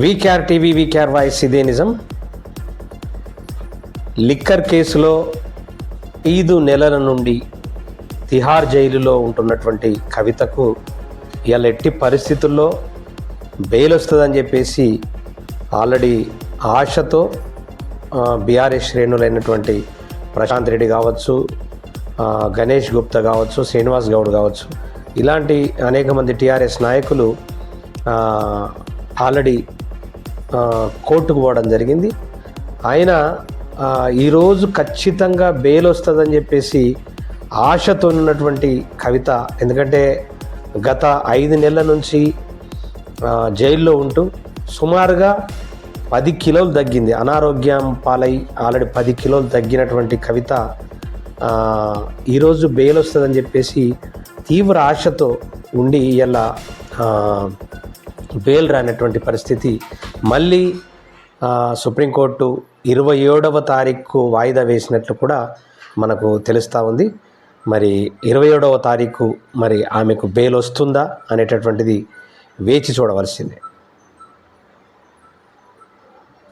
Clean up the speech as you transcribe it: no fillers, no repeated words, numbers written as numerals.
VKR TV VKR voice ఇదే నిజం. Liquor కేసులో 5 నెలల నుండి తిహార్ జైలులో ఉంటున్నటువంటి కవితకు ఇవాళ ఎట్టి పరిస్థితుల్లో బెయిల్ వస్తుందని చెప్పేసి ఆల్రెడీ ఆశతో బీఆర్ఎస్ శ్రేణులైనటువంటి ప్రశాంత్ రెడ్డి కావచ్చు, గణేష్ గుప్తా కావచ్చు, శ్రీనివాస్ గౌడ్ కావచ్చు, ఇలాంటి అనేక మంది టీఆర్ఎస్ నాయకులు ఆల్రెడీ కోర్టుకు పోవడం జరిగింది. ఆయన ఈరోజు ఖచ్చితంగా బెయిల్ వస్తుందని చెప్పేసి ఆశతో ఉన్నటువంటి కవిత, ఎందుకంటే గత 5 నెలల నుంచి జైల్లో ఉంటూ సుమారుగా 10 కిలోలు తగ్గింది. అనారోగ్యం పాలై ఆల్రెడీ 10 కిలోలు తగ్గినటువంటి కవిత ఈరోజు బెయిల్ వస్తుందని చెప్పేసి తీవ్ర ఆశతో ఉండి ఇలా బెయిల్ రానటువంటి పరిస్థితి. మళ్ళీ సుప్రీంకోర్టు 27వ తారీఖు వాయిదా వేసినట్లు కూడా మనకు తెలుస్తూ ఉంది. మరి 27వ తారీఖు మరి ఆమెకు బెయిల్ వస్తుందా అనేటటువంటిది వేచి చూడవలసిందే.